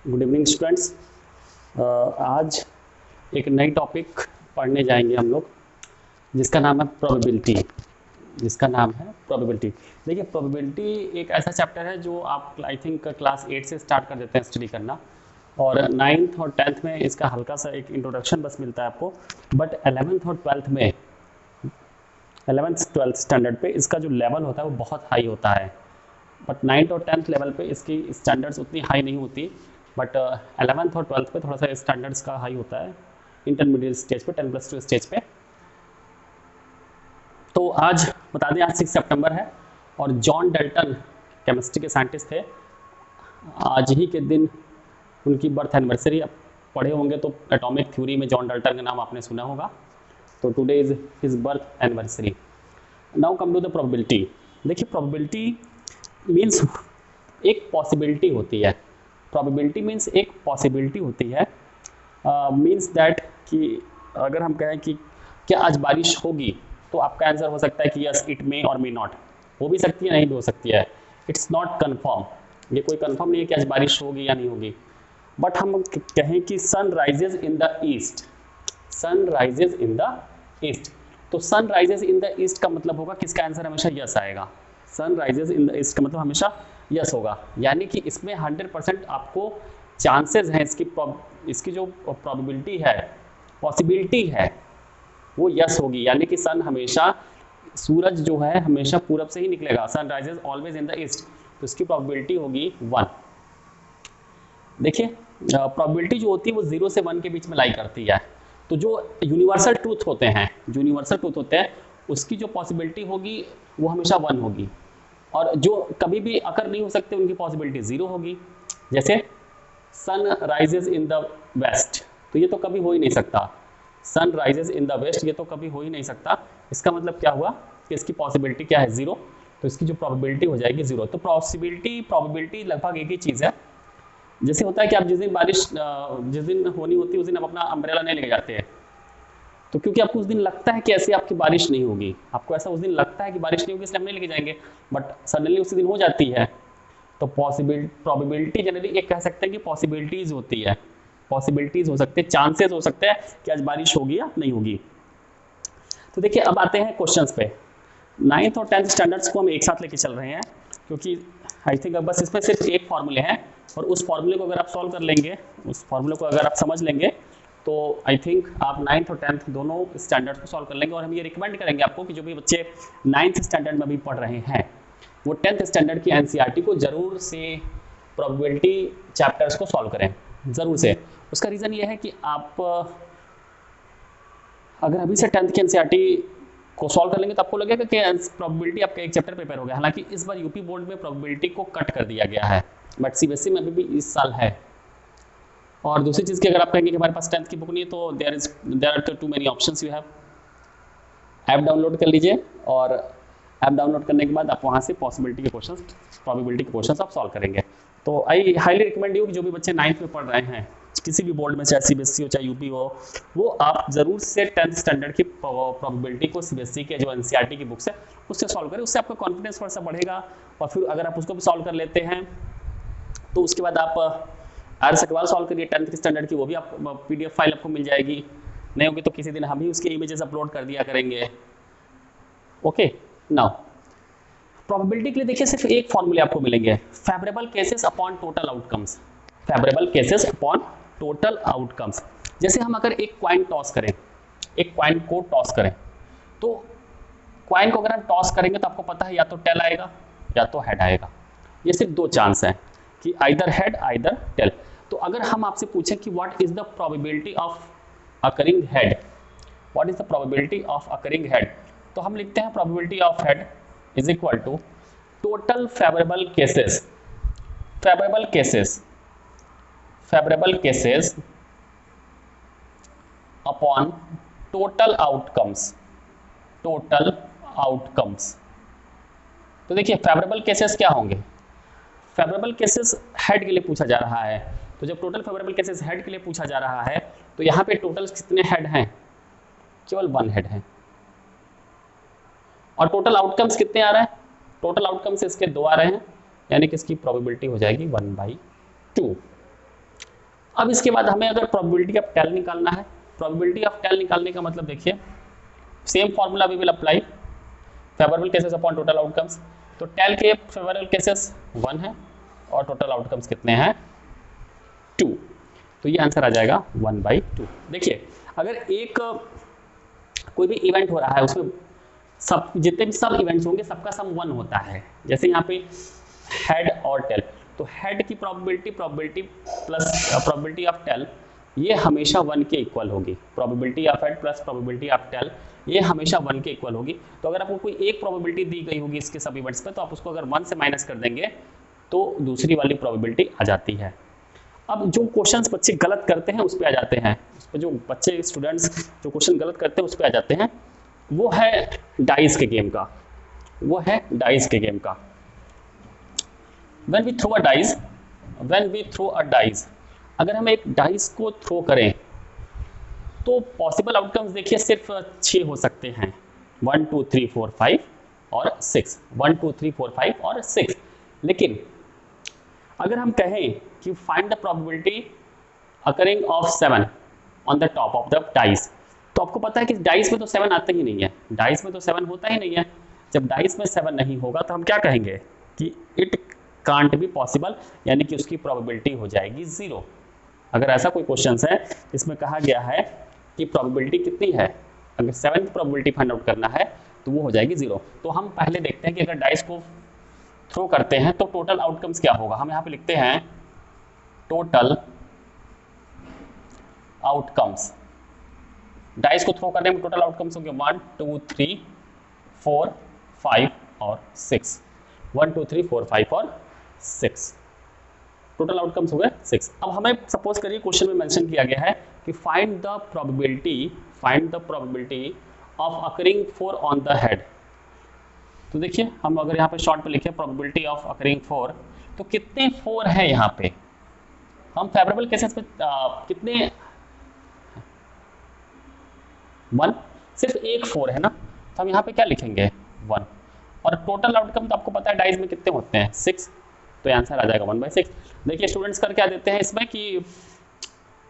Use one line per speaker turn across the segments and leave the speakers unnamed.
Good evening students. आज एक नई टॉपिक पढ़ने जाएंगे हम लोग, जिसका नाम है प्रोबेबिलिटी। देखिए, प्रोबेबिलिटी एक ऐसा चैप्टर है जो आप आई थिंक क्लास 8 से स्टार्ट कर देते हैं स्टडी करना, और 9th और 10th में इसका हल्का सा एक इंट्रोडक्शन बस मिलता है आपको। बट 11th स्टैंडर्ड पे इसका जो लेवल होता है वो बहुत हाई होता है। बट 9th और 10th लेवल पे इसकी स्टैंडर्ड्स उतनी हाई नहीं होती, बट 11th और 12th पे थोड़ा सा स्टैंडर्ड्स का हाई होता है, इंटरमीडिएट स्टेज पे, 10+2 स्टेज पे। तो आज बता दें, आज 6 सितंबर है और जॉन डेल्टन केमिस्ट्री के साइंटिस्ट थे। आज ही के दिन उनकी बर्थ एनिवर्सरी। आप पढ़े होंगे तो एटॉमिक थ्योरी में जॉन डेल्टन का नाम आपने सुना होगा। तो today is his birth anniversary. Now come to the probability. देखिए, प्रोबेबिलिटी मीन्स एक पॉसिबिलिटी होती है। प्रोबेबिलिटी मीन्स एक पॉसिबिलिटी होती है। मीन्स दैट कि अगर हम कहें कि क्या आज बारिश होगी, तो आपका आंसर हो सकता है कि यस इट मे और मे नॉट। हो भी सकती है, नहीं भी हो सकती है। It's not confirm. ये कोई कन्फर्म नहीं है कि आज बारिश होगी या नहीं होगी। बट हम कहें कि sun rises in the east, sun rises in the east, तो sun rises in the east का मतलब होगा किसका आंसर हमेशा यस आएगा। Sun rises in the east का मतलब हमेशा यस होगा, यानी कि इसमें 100% आपको चांसेस हैं, इसकी जो प्रोबेबिलिटी है, पॉसिबिलिटी है, वो यस होगी। यानी कि सन हमेशा, सूरज जो है हमेशा पूरब से ही निकलेगा। Sun rises always in the east, तो इसकी प्रोबेबिलिटी होगी 1। देखिए, प्रोबेबिलिटी जो होती है वो 0 से 1 के बीच में लाई करती है। तो जो यूनिवर्सल ट्रूथ होते हैं, उसकी जो पॉसिबिलिटी होगी वो हमेशा 1 होगी, और जो कभी भी अकर नहीं हो सकते उनकी पॉसिबिलिटी 0 होगी। जैसे sun rises in the west, तो ये तो कभी हो ही नहीं सकता। Sun rises in the west, ये तो कभी हो ही नहीं सकता। इसका मतलब क्या हुआ कि इसकी पॉसिबिलिटी क्या है, 0। तो इसकी जो प्रोबेबिलिटी हो जाएगी 0। तो प्रोबेबिलिटी लगभग एक ही चीज़ है। जैसे होता है कि आप जिस दिन बारिश जिस दिन होनी होती है उस दिन आप अपना अम्ब्रेला नहीं लेके जाते हैं, तो क्योंकि आपको उस दिन लगता है कि ऐसी आपकी बारिश नहीं होगी, आपको ऐसा उस दिन लगता है कि बारिश नहीं होगी, इसलिए हम नहीं लेके जाएंगे। बट सडनली उसी दिन हो जाती है। तो प्रोबेबिलिटी जनरली एक कह सकते हैं कि पॉसिबिलिटीज होती है, पॉसिबिलिटीज हो सकते हैं, चांसेस हो सकते हैं कि आज बारिश होगी या नहीं होगी। तो देखिए, अब आते हैं क्वेश्चंस पे। 9th और 10th स्टैंडर्ड्स को हम एक साथ लेके चल रहे हैं, क्योंकि आई थिंक अब बस इसमें सिर्फ एक फॉर्मूले हैं, और उस फॉर्मूले को अगर आप सॉल्व कर लेंगे, उस फॉर्मूले को अगर आप समझ लेंगे, तो आई थिंक आप 9th और 10th दोनों स्टैंडर्ड्स को सॉल्व कर लेंगे। और हम ये रिकमेंड करेंगे आपको कि जो भी बच्चे 9th स्टैंडर्ड में अभी पढ़ रहे हैं, वो 10th स्टैंडर्ड की एनसीईआरटी को जरूर से प्रोबेबिलिटी चैप्टर्स को सॉल्व करें, ज़रूर से। उसका रीज़न ये है कि आप अगर अभी से 10th की एनसीईआरटी को सॉल्व कर लेंगे तो आपको लगेगा कि प्रोबेबिलिटी आपका एक चैप्टर प्रिपेयर हो गया। हालांकि इस बार यूपी बोर्ड में प्रोबेबिलिटी को कट कर दिया गया है, बट सीबीएसई में अभी भी इस साल है। और दूसरी चीज़ की अगर आप कहेंगे कि हमारे पास 10th की बुक नहीं है, तो there are too many options you have. App download कर लीजिए, और ऐप डाउनलोड करने के बाद आप वहाँ से प्रोबेबिलिटी के क्वेश्चंस आप सॉल्व करेंगे। तो आई हाईली रिकमेंड यू कि जो भी बच्चे 9th में पढ़ रहे हैं, किसी भी बोर्ड में, चाहे सीबीएसई हो चाहे यूपी हो, वो आप जरूर से 10th स्टैंडर्ड की प्रोबेबिलिटी को सीबीएसई के जो एनसीईआरटी की बुक्स है उससे सॉल्व करें। उससे आपका कॉन्फिडेंस थोड़ा सा बढ़ेगा। और फिर अगर आप उसको भी सॉल्व कर लेते हैं, तो उसके बाद आप आर.एस. अग्रवाल सॉल्व करिए 10th स्टैंडर्ड की, वो भी आप पीडीएफ फाइल आपको मिल जाएगी। नहीं होगी तो किसी दिन हम ही उसके इमेजेस अपलोड कर दिया करेंगे। ओके, नाउ प्रोबेबिलिटी के लिए देखिए सिर्फ एक फॉर्मूले आपको मिलेंगे, favourable cases upon total outcomes. Favourable cases upon total outcomes. जैसे हम अगर एक क्वाइन टॉस करें, एक क्वाइन को टॉस करें, तो क्वाइन को अगर हम टॉस करेंगे तो आपको पता है या तो टेल आएगा या तो हेड आएगा। ये सिर्फ दो चांस हैं कि आइदर हेड आइदर टेल। तो अगर हम आपसे पूछें कि what is the probability of occurring head, what is the probability of occurring head, तो हम लिखते हैं probability of head is equal to total favourable cases, favourable cases upon total outcomes, total outcomes. तो देखिए, फेवरेबल केसेस क्या होंगे, favourable cases head के लिए पूछा जा रहा है। तो जब टोटल फेवरेबल केसेस हेड के लिए पूछा जा रहा है, तो यहाँ पे टोटल कितने हेड हैं, केवल 1 हेड है। और टोटल आउटकम्स कितने आ रहे हैं, टोटल आउटकम्स इसके 2 आ रहे हैं, यानी कि इसकी प्रोबेबिलिटी हो जाएगी 1/2। अब इसके बाद हमें अगर प्रोबेबिलिटी ऑफ टेल निकालना है, प्रोबेबिलिटी ऑफ टेल निकालने का मतलब देखिए same formula we will apply, favourable cases upon total outcomes. तो टेल के फेवरेबल केसेस 1 है और टोटल आउटकम्स कितने हैं 2, तो ये आंसर आ जाएगा 1/2। देखिए अगर एक कोई भी इवेंट हो रहा है उसमें सब जितने भी सब इवेंट्स होंगे सबका सम 1 होता है। जैसे यहाँ पे हेड और टेल, तो हेड की probability plus probability of tail ये हमेशा 1 के इक्वल होगी। Probability of head plus probability of tail ये हमेशा 1 के इक्वल होगी। तो अगर आपको कोई एक प्रोबेबिलिटी दी गई होगी इसके सब इवेंट्स पे, तो आप उसको अगर 1 से माइनस कर देंगे तो दूसरी वाली प्रोबेबिलिटी आ जाती है। अब जो क्वेश्चंस बच्चे गलत करते हैं उस पर आ जाते हैं, उस पर जो बच्चे स्टूडेंट्स जो क्वेश्चन गलत करते हैं उस पर आ जाते हैं, वो है डाइस के गेम का, वो है डाइस के गेम का। When we throw a dice, अगर हम एक डाइस को थ्रो करें तो पॉसिबल आउटकम्स देखिए सिर्फ 6 हो सकते हैं, 1 2 3 4 5 और 6, 1 2 3 4 5 और 6। लेकिन अगर हम कहें कि find the probability occurring of 7 on the top of the dice, तो आपको पता है कि डाइस में तो 7 आते ही नहीं है, डाइस में तो 7 होता ही नहीं है। जब डाइस में 7 नहीं होगा तो हम क्या कहेंगे कि इट कांट बी पॉसिबल, यानी कि उसकी प्रोबेबिलिटी हो जाएगी 0। अगर ऐसा कोई क्वेश्चन है इसमें कहा गया है कि प्रोबेबिलिटी कितनी है, अगर 7 की प्रोबेबिलिटी फाइंड आउट करना है तो वो हो जाएगी 0। तो हम पहले देखते हैं कि अगर डाइस को थ्रो करते हैं तो टोटल आउटकम्स क्या होगा। हम यहाँ पे लिखते हैं टोटल आउटकम्स, डाइस को थ्रो करने में टोटल आउटकम्स होंगे 1 2 3 4 5 और 6, 1 2 3 4 5 और 6, टोटल आउटकम्स हो गए 6। अब हमें सपोज करिए क्वेश्चन में मेंशन किया गया है कि find the probability of occurring 4 on the head. तो देखिए हम अगर यहाँ पे शॉर्ट पे लिखे प्रोबेबिलिटी ऑफ अकरिंग 4, तो कितने 4 है यहाँ पे, हम फेवरेबल केसेस पे कितने 1, सिर्फ एक 4 है ना, तो हम यहाँ पे क्या लिखेंगे 1, और टोटल आउटकम तो आपको पता है डाइस में कितने होते हैं 6, तो आंसर आ जाएगा 1/6। देखिए स्टूडेंट्स कर क्या देते हैं इसमें कि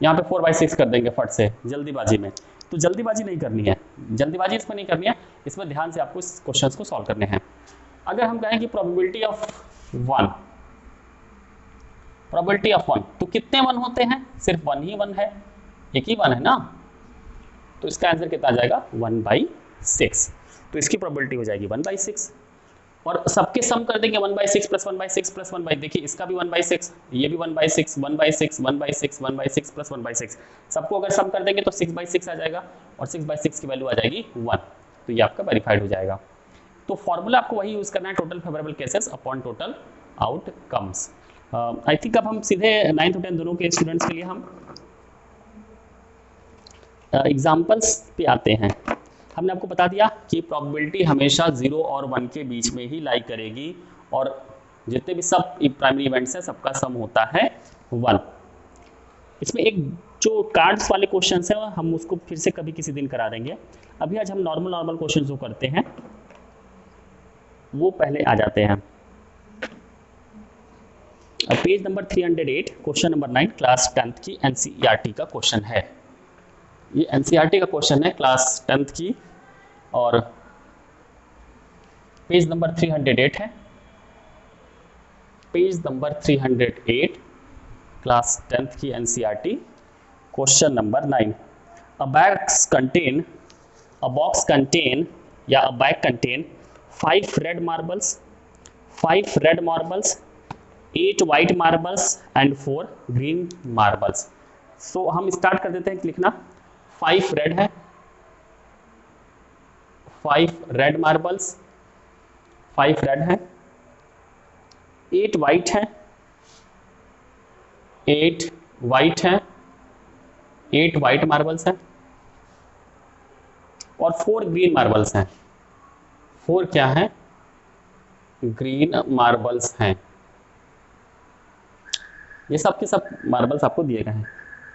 यहाँ पे 4/6 कर देंगे फट से जल्दीबाजी में, तो जल्दीबाजी नहीं करनी है, जल्दीबाजी इसमें नहीं करनी है, इसमें ध्यान से आपको इस क्वेश्चन को सॉल्व करने हैं। अगर हम कहें कि प्रोबेबिलिटी ऑफ 1, तो कितने 1 होते हैं, सिर्फ 1 ही 1 है, एक ही 1 है ना, तो इसका आंसर कितना आ जाएगा 1/6। तो इसकी प्रोबेबिलिटी हो जाएगी 1/6, और सबके सम कर देंगे 1/6 प्लस 1/6 प्लस 1/6, देखिए इसका भी 1/6, ये भी 1/6 1/6 1/6 1/6 प्लस 1/6, सबको अगर सम कर देंगे तो 6/6 आ जाएगा, और 6/6 की वैल्यू आ जाएगी 1, तो ये आपका वेरीफाइड हो जाएगा। तो फॉर्मूला आपको वही यूज करना है, total favourable cases upon total outcomes. I think अब हम सीधे 9th और 10th दोनों के स्टूडेंट्स के लिए हम एग्जाम्पल्स पे आते हैं। हमने आपको बता दिया कि प्रोबेबिलिटी हमेशा 0 और 1 के बीच में ही लाई करेगी, और जितने भी सब प्राइमरी इवेंट्स हैं सबका सम होता है 1। इसमें एक जो कार्ड्स वाले क्वेश्चंस हैं हम उसको फिर से कभी किसी दिन करा देंगे, अभी आज हम नॉर्मल क्वेश्चन जो करते हैं वो पहले आ जाते हैं। Page number 308, question number 9, class 10th की एनसीईआरटी का क्वेश्चन है। ये एनसीईआरटी का क्वेश्चन है क्लास 10th की, और पेज नंबर 308 है, पेज नंबर 308, क्लास 10th की NCERT, question number 9। A box contain या a bag contain 5 red marbles, 8 white marbles and 4 green marbles. So हम स्टार्ट कर देते हैं लिखना, 5 रेड है, 5 रेड मार्बल्स, 5 रेड है, 8 वाइट है, 8 वाइट है, 8 वाइट मार्बल्स है, और 4 ग्रीन मार्बल्स हैं। 4 क्या है, ग्रीन मार्बल्स हैं। ये सब के सब मार्बल्स आपको दिए गए हैं।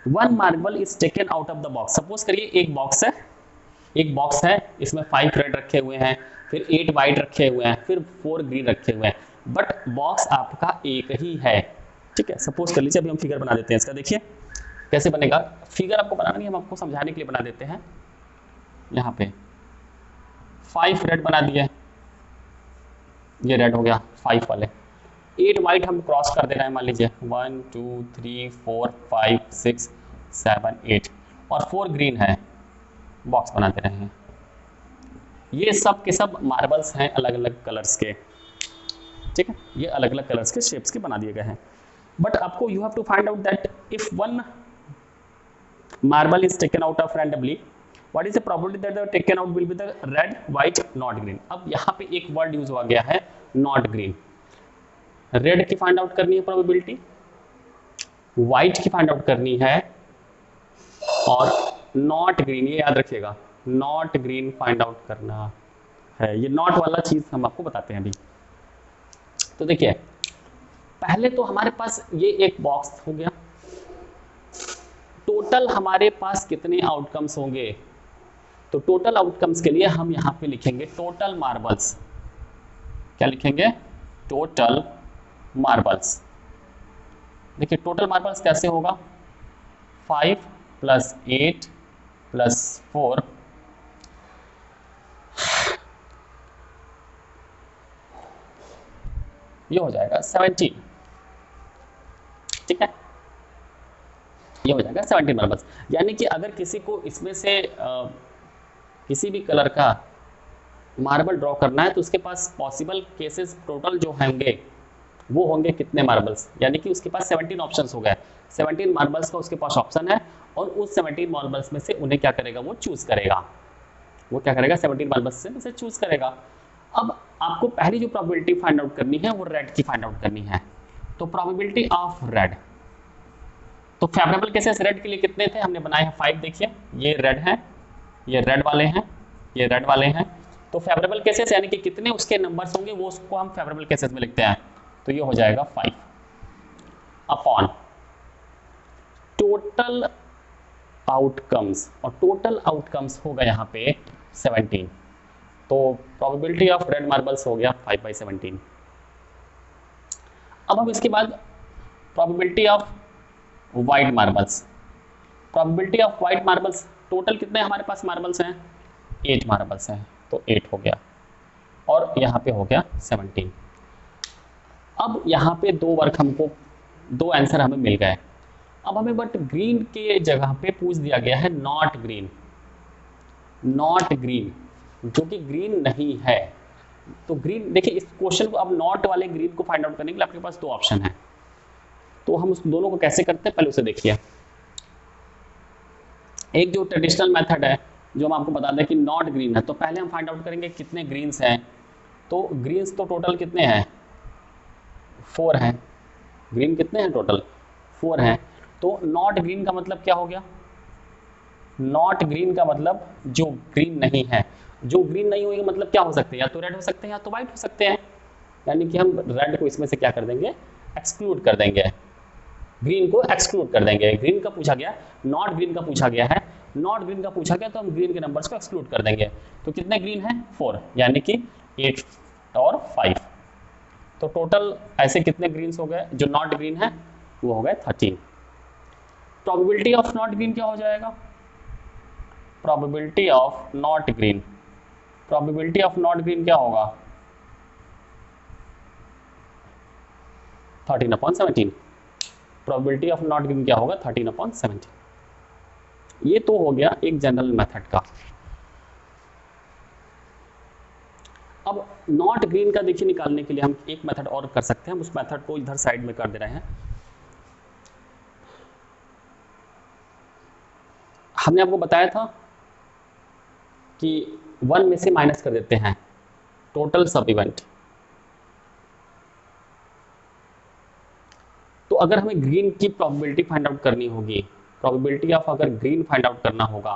1 marble is taken out of the box. Suppose करिए एक बॉक्स है, इसमें 5 रेड रखे हुए हैं, फिर 8 वाइट रखे हुए हैं, फिर 4 ग्रीन रखे हुए हैं, बट बॉक्स आपका एक ही है। ठीक है, सपोज कर लीजिए, अभी हम फिगर बना देते हैं इसका। देखिए कैसे बनेगा, फिगर आपको बनाना नहीं, हम आपको समझाने के लिए बना देते हैं। यहाँ पे 5 रेड बना दिए, ये रेड हो गया 5 वाले, 8 वाइट हम क्रॉस कर दे रहे हैं, मान लीजिए 1 2 3 4 5 6 7 8, और 4 ग्रीन है, बॉक्स बना दे रहे हैं। ये सब के सब मार्बल्स हैं अलग अलग कलर्स के, ठीक है, ये अलग अलग कलर्स के शेप्स के बना दिए गए हैं। बट आपको you have to find out that if one marble is taken out of randomly, what is the probability that the taken out will be the red white not green. अब यहाँ पे एक वर्ड यूज हुआ गया है not green. Red की find out करनी है प्रोबेबिलिटी, व्हाइट की फाइंड आउट करनी है, और नॉट ग्रीन, ये याद रखिएगा, नॉट ग्रीन फाइंड आउट करना है। ये नॉट वाला चीज हम आपको बताते हैं अभी। तो देखिए पहले तो हमारे पास ये एक बॉक्स हो गया, टोटल हमारे पास कितने आउटकम्स होंगे, तो टोटल आउटकम्स के लिए हम यहां पे लिखेंगे टोटल मार्बल्स। क्या लिखेंगे, टोटल मार्बल्स। देखिए टोटल मार्बल्स कैसे होगा, 5 + 8 + 4 ये हो जाएगा 17, ठीक है, ये हो जाएगा 17 मार्बल्स। यानी कि अगर किसी को इसमें से किसी भी कलर का मार्बल ड्रॉ करना है तो उसके पास पॉसिबल केसेस टोटल जो होंगे वो होंगे कितने मार्बल्स, यानी कि उसके पास 17 ऑप्शंस हो गए, 17 मार्बल्स का उसके पास ऑप्शन है, और उस 17 मार्बल्स में से उन्हें क्या करेगा, वो चूज करेगा, वो क्या करेगा 17 मार्बल्स से चूज करेगा। अब आपको पहली जो प्रोबेबिलिटी फाइंड आउट करनी है वो रेड की फाइंड आउट करनी है। तो प्रोबेबिलिटी ऑफ रेड, तो फेवरेबल केसेस रेड के लिए कितने थे, हमने बनाए हैं 5। देखिए ये रेड है, ये रेड वाले हैं, ये रेड वाले हैं, तो फेवरेबल केसेस यानी कि कितने उसके नंबर्स होंगे वो उसको हम फेवरेबल केसेस में लिखते हैं। तो ये हो जाएगा 5 अपॉन टोटल आउटकम्स, और टोटल आउटकम्स होगा यहाँ पे 17। तो प्रोबेबिलिटी ऑफ रेड मार्बल्स हो गया 5/17। अब हम इसके बाद probability of white marbles, probability of white marbles, total कितने हमारे पास मार्बल्स हैं, 8 मार्बल्स हैं, तो 8 हो गया, और यहाँ पे हो गया 17। अब यहाँ पे 2 वर्क हमको, 2 आंसर हमें मिल गए। अब हमें बट ग्रीन के जगह पे पूछ दिया गया है नॉट ग्रीन, नॉट ग्रीन जो कि ग्रीन नहीं है। तो ग्रीन, देखिए इस क्वेश्चन को अब नॉट वाले ग्रीन को फाइंड आउट करने के लिए आपके पास 2 ऑप्शन है, तो हम उस दोनों को कैसे करते हैं पहले उसे देखिए। एक जो ट्रेडिशनल मेथड है जो हम आपको बता दें कि नॉट ग्रीन है, तो पहले हम फाइंड आउट करेंगे कितने ग्रीन्स हैं, तो ग्रीन्स तो टोटल कितने हैं, 4 हैं, ग्रीन कितने हैं टोटल 4 हैं। तो नॉट ग्रीन का मतलब क्या हो गया, नॉट ग्रीन का मतलब जो ग्रीन नहीं है, जो ग्रीन नहीं होगा मतलब क्या हो सकते हैं, या तो रेड हो सकते हैं या तो व्हाइट हो सकते हैं, यानी कि हम रेड को इसमें से क्या कर देंगे, एक्सक्लूड कर देंगे, ग्रीन को एक्सक्लूड कर देंगे। ग्रीन का पूछा गया, नॉट ग्रीन का पूछा गया है, नॉट ग्रीन का पूछा गया तो हम ग्रीन के नंबर्स को एक्सक्लूड कर देंगे। तो कितने ग्रीन हैं, 4, यानी कि 8 और 5, तो टोटल ऐसे कितने ग्रीन्स हो गए, जो नॉट ग्रीन है वो हो गए 13। प्रोबेबिलिटी ऑफ नॉट ग्रीन क्या हो जाएगा, probability of not green, probability of not green क्या होगा 13/17, प्रोबेबिलिटी ऑफ नॉट ग्रीन क्या होगा 13/17। ये तो हो गया एक जनरल मेथड का। अब नॉट ग्रीन का देखिए निकालने के लिए हम एक मेथड और कर सकते हैं, हम उस मेथड को इधर साइड में कर दे रहे हैं। हमने आपको बताया था कि 1 में से माइनस कर देते हैं टोटल सब इवेंट, तो अगर हमें ग्रीन की प्रोबेबिलिटी फाइंड आउट करनी होगी, प्रोबेबिलिटी ऑफ अगर ग्रीन फाइंड आउट करना होगा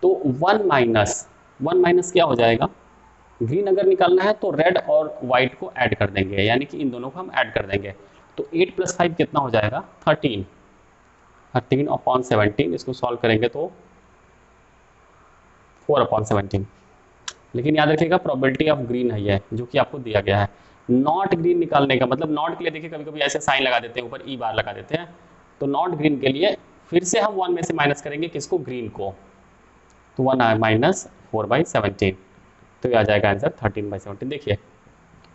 तो 1 माइनस क्या हो जाएगा, ग्रीन अगर निकालना है तो रेड और व्हाइट को ऐड कर देंगे, यानी कि इन दोनों को हम ऐड कर देंगे। तो 8 + 5 कितना हो जाएगा 13, 13/17, इसको सॉल्व करेंगे तो 4/17। लेकिन याद रखिएगा प्रोबेबिलिटी ऑफ ग्रीन है ये जो कि आपको दिया गया है। नॉट ग्रीन निकालने का मतलब, नॉट के लिए देखिए कभी कभी ऐसे साइन लगा देते हैं, ऊपर ई बार लगा देते हैं, तो नॉट ग्रीन के लिए फिर से हम 1 में से माइनस करेंगे किसको, ग्रीन को, तो 1 माइनस 4/17, तो ये आ जाएगा आंसर 13/17। देखिए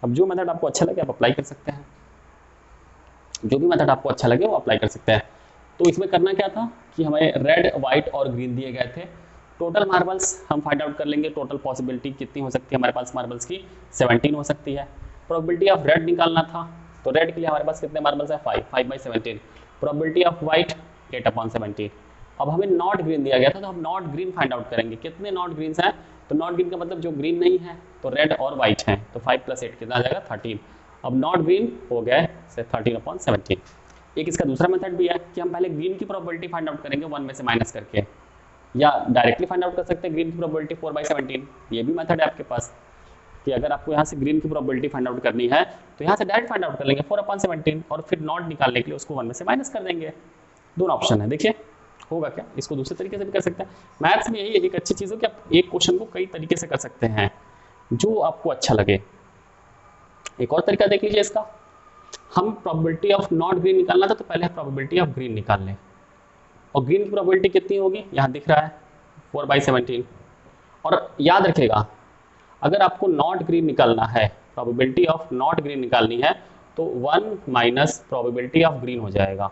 अब जो मेथड आपको अच्छा लगे आप अप्लाई कर सकते हैं, जो भी मेथड आपको अच्छा लगे वो अप्लाई कर सकते हैं। तो इसमें करना क्या था कि हमें रेड, वाइट और ग्रीन दिए गए थे। टोटल मार्बल्स हम फाइंड आउट कर लेंगे, टोटल पॉसिबिलिटी कितनी हो सकती है हमारे पास मार्बल्स की, 17 हो सकती है। प्रोबेबिलिटी ऑफ रेड निकालना था, तो रेड के लिए हमारे पास कितने मार्बल्स है, 5/17। Probability of white 8/17। अब हमें नॉट ग्रीन दिया गया था, तो हम नॉट ग्रीन फाइंड आउट करेंगे, कितने नॉट ग्रीन्स हैं, तो नॉट ग्रीन का मतलब जो ग्रीन नहीं है, तो रेड और वाइट है, तो 5 + 8 कितना आ जाएगा, 13। अब नॉट ग्रीन हो गया से 13/17। एक इसका दूसरा मेथड भी है कि हम पहले ग्रीन की प्रोबेबिलिटी फाइंड आउट करेंगे 1 में से माइनस करके, या डायरेक्टली फाइंड आउट कर सकते हैं ग्रीन की प्रोबेबिलिटी 4/17। ये भी मेथड है आपके पास कि अगर आपको यहाँ से ग्रीन की प्रोबेबिलिटी फाइंड आउट करनी है तो यहाँ से डायरेक्ट फाइंड आउट कर लेंगे 4/17, और फिर नॉट निकालने के लिए उसको 1 में से माइनस कर देंगे। दोनों ऑप्शन है, देखिए होगा क्या। इसको दूसरे तरीके से भी कर सकते हैं। मैथ्स में यही एक अच्छी चीज़ है कि आप एक क्वेश्चन को कई तरीके से कर सकते हैं, जो आपको अच्छा लगे। एक और तरीका देख लीजिए इसका, हम प्रोबेबिलिटी ऑफ नॉट ग्रीन निकालना था, तो पहले प्रोबेबिलिटी ऑफ ग्रीन निकाल लें, और ग्रीन की प्रोबेबिलिटी कितनी होगी, यहाँ दिख रहा है 4/17। और याद रखिएगा अगर आपको नॉट ग्रीन निकालना है, प्रोबेबिलिटी ऑफ नॉट ग्रीन निकालनी है, तो 1 माइनस प्रोबेबिलिटी ऑफ ग्रीन हो जाएगा,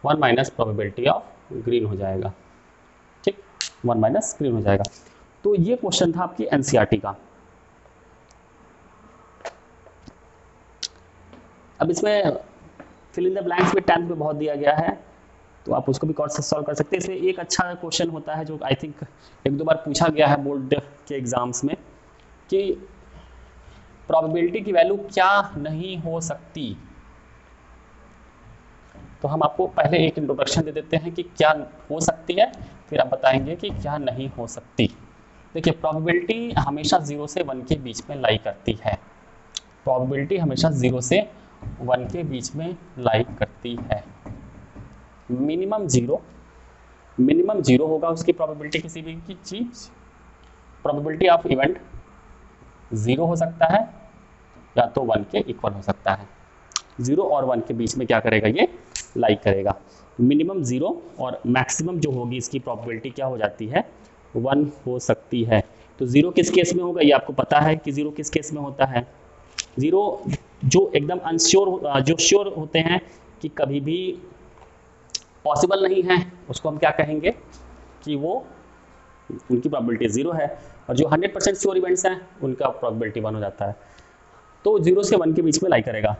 1 माइनस प्रोबेबिलिटी ऑफ ग्रीन हो जाएगा, ठीक, 1 माइनस ग्रीन हो जाएगा। तो ये क्वेश्चन था आपकी एनसीईआरटी का। अब इसमें फिल इन द ब्लैंक्स में 10th में बहुत दिया गया है, तो आप उसको भी सॉल्व कर सकते हैं। इसमें एक अच्छा क्वेश्चन होता है जो आई थिंक 1-2 बार पूछा गया है बोर्ड के एग्जाम्स में, कि प्रोबेबिलिटी की वैल्यू क्या नहीं हो सकती। तो हम आपको पहले एक इंट्रोडक्शन दे देते हैं कि क्या हो सकती है, फिर आप बताएंगे कि क्या नहीं हो सकती। देखिए प्रोबेबिलिटी हमेशा 0 से 1 के बीच में लाई करती है, प्रोबेबिलिटी हमेशा 0 से 1 के बीच में लाई करती है। मिनिमम जीरो होगा उसकी प्रोबेबिलिटी किसी भी की चीज। प्रोबेबिलिटी ऑफ इवेंट 0 हो सकता है या तो 1 के इक्वल हो सकता है। 0 और 1 के बीच में क्या करेगा, ये लाई करेगा। मिनिमम 0 और मैक्सिमम जो होगी इसकी प्रोबेबिलिटी क्या हो जाती है, 1 हो सकती है। तो 0 किस केस में होगा, ये आपको पता है कि 0 किस केस में होता है। 0 जो एकदम अनश्योर, जो श्योर होते हैं कि कभी भी पॉसिबल नहीं है, उसको हम क्या कहेंगे कि वो उनकी प्रोबेबिलिटी 0 है, और जो 100% श्योर इवेंट्स हैं उनका प्रोबेबिलिटी 1 हो जाता है। तो 0 से 1 के बीच में लाई करेगा।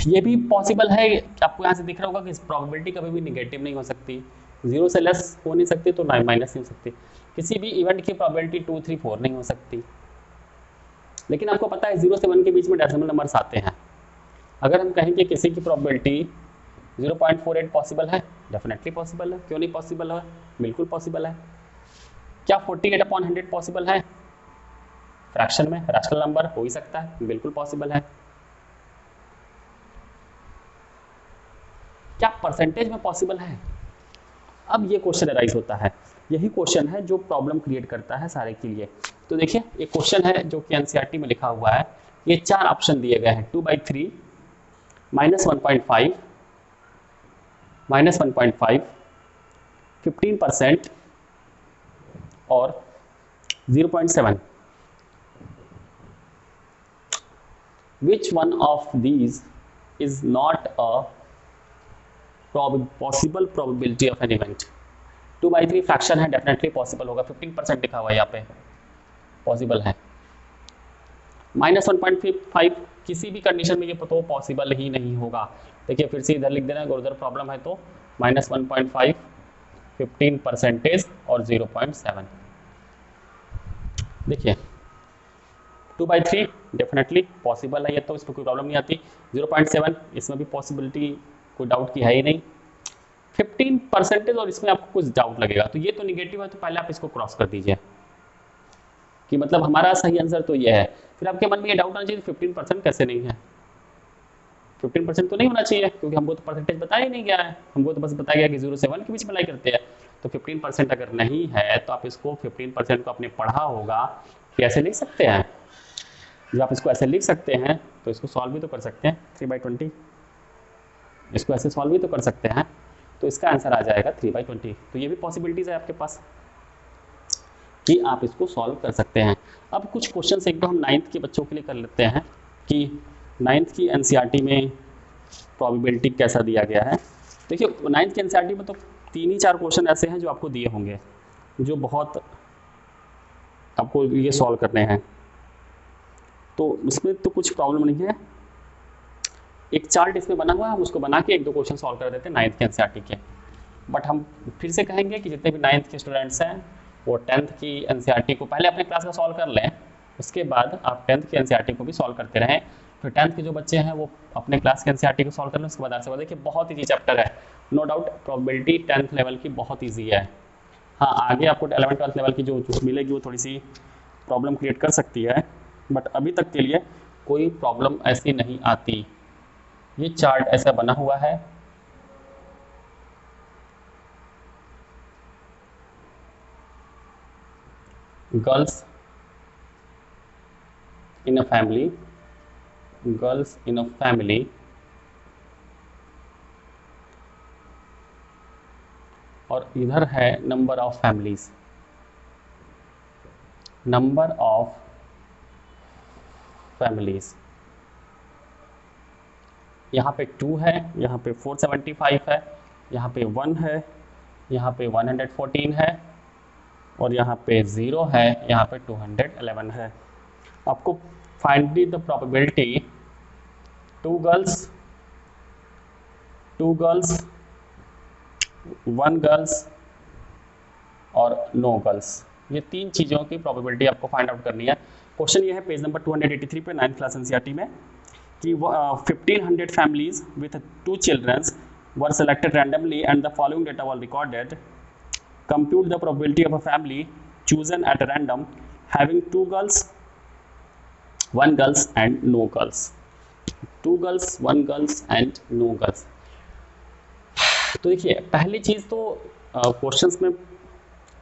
ये भी पॉसिबल है कि आपको यहाँ से दिख रहा होगा कि प्रोबेबिलिटी कभी भी निगेटिव नहीं हो सकती, 0 से लेस हो नहीं सकती, तो माइनस नहीं हो सकती। किसी भी इवेंट की प्रोबेबिलिटी 2, 3, 4 नहीं हो सकती। लेकिन आपको पता है 0 से 1 के बीच में डेसिमल नंबर्स आते हैं। अगर हम कहें कि किसी की प्रोबेबिलिटी 0.48 पॉसिबल है, डेफिनेटली पॉसिबल है। क्यों नहीं पॉसिबल है, बिल्कुल पॉसिबल है। क्या 48/100 पॉसिबल है, फ्रैक्शन में रैशनल नंबर हो ही सकता है, बिल्कुल पॉसिबल है। क्या परसेंटेज में पॉसिबल है। अब ये क्वेश्चन अराइज होता है, यही क्वेश्चन है जो प्रॉब्लम क्रिएट करता है सारे के लिए। तो देखिए एक क्वेश्चन है जो कि एनसीईआरटी में लिखा हुआ है, ये 4 ऑप्शन दिए गए हैं, 2/3, -1.5, -1.5, 15% और 0.7। Which one of these is not a possible probability of an event? 2/3 fraction है, डेफिनेटली पॉसिबल होगा, 15% लिखा हुआ है यहाँ पे, पॉसिबल है। -1.5 किसी भी कंडीशन में ये तो पॉसिबल ही नहीं होगा। देखिए फिर से इधर लिख देना, अगर उधर प्रॉब्लम है तो -1.5, 15% और 0.7। देखिए 2/3 डेफिनेटली पॉसिबल है, ये तो इसमें कोई प्रॉब्लम नहीं आती। 0.7 इसमें भी पॉसिबिलिटी कोई डाउट की है ही नहीं। 15% और इसमें आपको कुछ डाउट लगेगा, तो ये तो निगेटिव है, तो पहले आप इसको क्रॉस कर दीजिए कि मतलब हमारा सही आंसर तो ये है। फिर आपके मन में ये डाउट आना चाहिए 15% कैसे नहीं है, 15% तो नहीं होना चाहिए, क्योंकि हमको तो परसेंटेज बताया ही नहीं गया है, हमको तो बस बताया गया कि 0 से 1 के बीच में लाई करते हैं। तो 15% अगर नहीं है तो आप इसको 15% को आपने पढ़ा होगा कि ऐसे लिख सकते हैं। जब आप इसको ऐसे लिख सकते हैं तो इसको सॉल्व भी तो कर सकते हैं, 3/20 इसको ऐसे सॉल्व भी तो कर सकते हैं। तो इसका आंसर आ जाएगा 3/20। तो ये भी पॉसिबिलिटीज़ है आपके पास कि आप इसको सॉल्व कर सकते हैं। अब कुछ क्वेश्चन एक दो हम 9th के बच्चों के लिए कर लेते हैं कि 9th की एनसीईआरटी में प्रोबेबिलिटी कैसा दिया गया है। देखिए 9th के एनसीईआरटी में तो 3 ही 4 क्वेश्चन ऐसे हैं जो आपको दिए होंगे, जो बहुत आपको ये सॉल्व करने हैं, तो इसमें तो कुछ प्रॉब्लम नहीं है। एक चार्ट इसमें बना हुआ है, हम उसको बना के 1-2 क्वेश्चन सॉल्व कर देते हैं 9th के एनसीईआरटी के। बट हम फिर से कहेंगे कि जितने भी 9th के स्टूडेंट्स हैं वो 10th की एनसीईआरटी को पहले अपने क्लास का सॉल्व कर लें, उसके बाद आप 10th की एनसीईआरटी को भी सॉल्व करते रहें। फिर 10th के जो बच्चे हैं वो अपने क्लास के एनसीईआरटी को सॉल्व कर लें, उसके बाद आगे देखिए बहुत ईजी चैप्टर है, no doubt probability 10th level की बहुत ईजी है। हाँ, आगे आपको 11th-12th लेवल की जो मिलेगी वो थोड़ी सी प्रॉब्लम क्रिएट कर सकती है, बट अभी तक के लिए कोई प्रॉब्लम ऐसी नहीं आती। ये चार्ट ऐसा बना हुआ है, girls in a family, girls in a family, और इधर है number of families, number of families. यहाँ पे 2 है, यहाँ पे 475 है, यहाँ पे 1 है, यहाँ पे 114 है, और यहाँ पे 0 है, यहाँ पे 211 है। आपको find the probability 2 girls, 1 girls और नो गर्ल्स, ये 3 चीज़ों की प्रोबेबिलिटी आपको फाइंड आउट करनी है। क्वेश्चन ये है पेज नंबर 283 पे 9th क्लास एनसीईआरटी में कि 1500 families with 2 children were selected randomly and the following data were recorded. Compute the probability of a family chosen at random having 2 girls, 1 girls and no girls. 2 girls, 1 girls and no girls. तो देखिए पहली चीज़ तो questions में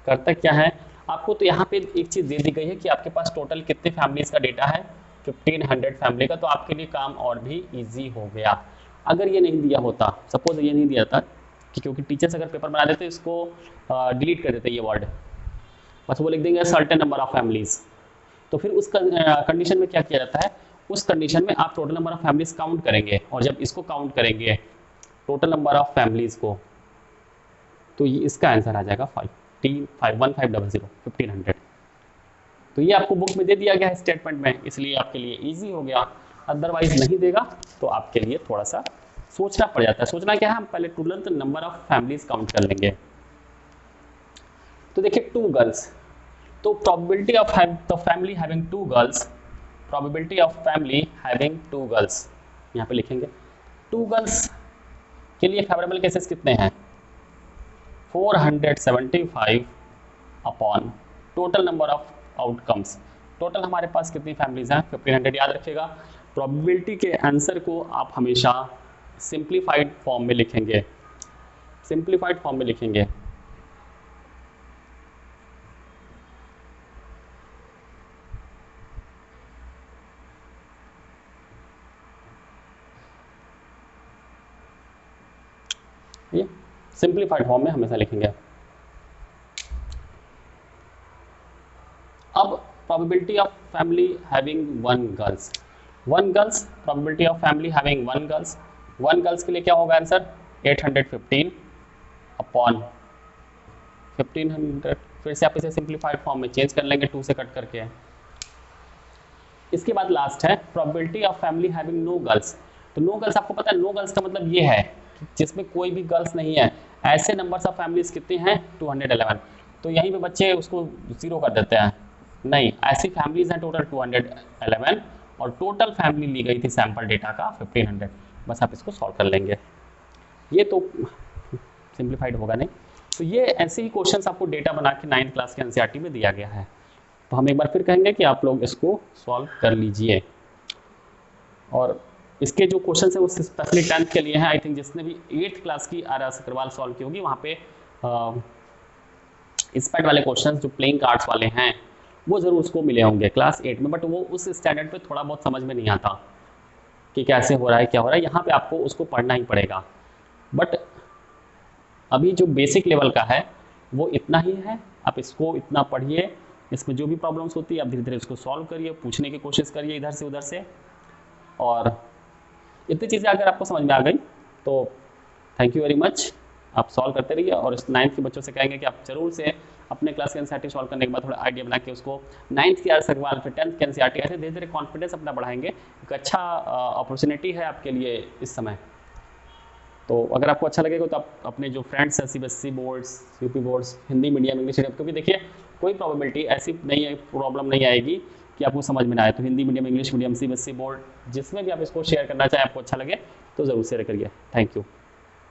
करता क्या है, आपको तो यहाँ पे एक चीज़ दे दी गई है कि आपके पास टोटल कितने फैमिलीज का डेटा है, 1500 फैमिली का, तो आपके लिए काम और भी इजी हो गया। अगर ये नहीं दिया होता, सपोज ये नहीं दिया था कि क्योंकि टीचर्स अगर पेपर बना देते इसको डिलीट कर देते ये वर्ड, बस वो लिख देंगे सर्टेन नंबर ऑफ फैमिलीज, तो फिर उस कंडीशन में क्या किया जाता है, उस कंडीशन में आप total number of families count करेंगे, और जब इसको काउंट करेंगे टोटल नंबर ऑफ फैमिलीज को, तो ये इसका आंसर आ जाएगा 1500। तो ये आपको बुक में दे दिया गया है स्टेटमेंट में, इसलिए आपके लिए इजी हो गया। अदरवाइज नहीं देगा तो आपके लिए थोड़ा सा सोचना पड़ जाता है। सोचना क्या है, हम पहले तुरंत नंबर ऑफ फैमिलीज काउंट कर लेंगे। तो देखिए 2 गर्ल्स, तो probability of the family having 2 girls, probability of family having 2 girls यहाँ पे लिखेंगे। 2 गर्ल्स के लिए फेवरेबल केसेस कितने हैं, 475 upon total number of outcomes. Total हमारे पास कितनी फैमिलीज हैं, 1500। याद रखिएगा प्रोबेबिलिटी के आंसर को आप हमेशा सिंप्लीफाइड फॉर्म में लिखेंगे, सिंप्लीफाइड फॉर्म में लिखेंगे। ये सिंप्लीफाइड फॉर्म में हमेशा लिखेंगे। अब probability of family having 1 girls, 1 girls, probability of family having 1 girls, 1 girls के लिए क्या होगा आंसर, 815 अपॉन 1500। फिर से आप इसे सिंप्लीफाइड फॉर्म में चेंज कर लेंगे 2 से कट करके। इसके बाद लास्ट है probability of family having no girls. तो नो गर्ल्स आपको पता है, नो गर्ल्स का मतलब ये है जिसमें कोई भी गर्ल्स नहीं है। ऐसे नंबर्स ऑफ फैमिलीज कितने हैं, 211। तो यहीं पे बच्चे उसको 0 कर देते हैं, नहीं, ऐसी फैमिलीज हैं टोटल 211, और टोटल फैमिली ली गई थी सैंपल डेटा का 1500। बस आप इसको सॉल्व कर लेंगे, ये तो सिंप्लीफाइड होगा नहीं। तो ये ऐसे ही क्वेश्चंस आपको डेटा बना के 9th क्लास के एनसीईआरटी में दिया गया है। तो हम एक बार फिर कहेंगे कि आप लोग इसको सॉल्व कर लीजिए। और इसके जो क्वेश्चन है वो स्पेशली 10th के लिए हैं। आई थिंक जिसने भी 8th क्लास की आर.एस. अग्रवाल सॉल्व की होगी, वहाँ पे स्पैट वाले क्वेश्चन जो प्लेइंग कार्ड्स वाले हैं वो ज़रूर उसको मिले होंगे क्लास 8 में, बट वो उस स्टैंडर्ड पे थोड़ा बहुत समझ में नहीं आता कि कैसे हो रहा है, क्या हो रहा है। यहाँ पे आपको उसको पढ़ना ही पड़ेगा। बट अभी जो बेसिक लेवल का है वो इतना ही है, आप इसको इतना पढ़िए, इसमें जो भी प्रॉब्लम्स होती है आप धीरे धीरे उसको सॉल्व करिए, पूछने की कोशिश करिए इधर से उधर से। और इतनी चीज़ें अगर आपको समझ में आ गई तो थैंक यू वेरी मच, आप सॉल्व करते रहिए। और इस 9th के बच्चों से कहेंगे कि आप जरूर से अपने क्लास के एनसीईआरटी सॉल्व करने के बाद थोड़ा आइडिया बना के उसको 9th की आर सवाल फिर 10th के एनसीईआरटी ऐसे धीरे धीरे कॉन्फिडेंस अपना बढ़ाएंगे। एक अच्छा अपॉर्चुनिटी है आपके लिए इस समय। तो अगर आपको अच्छा लगेगा तो आप अपने जो फ्रेंड्स हैं CBSE boards, UP boards, Hindi medium, English medium, क्योंकि देखिए कोई प्रॉबिलिटी ऐसी नहीं है, प्रॉब्लम नहीं आएगी कि आपको समझ में ना आए। तो Hindi medium, English medium, CBSE board, जिसमें भी आप इसको शेयर करना चाहें, आपको अच्छा लगे तो ज़रूर शेयर करिए। Thank you.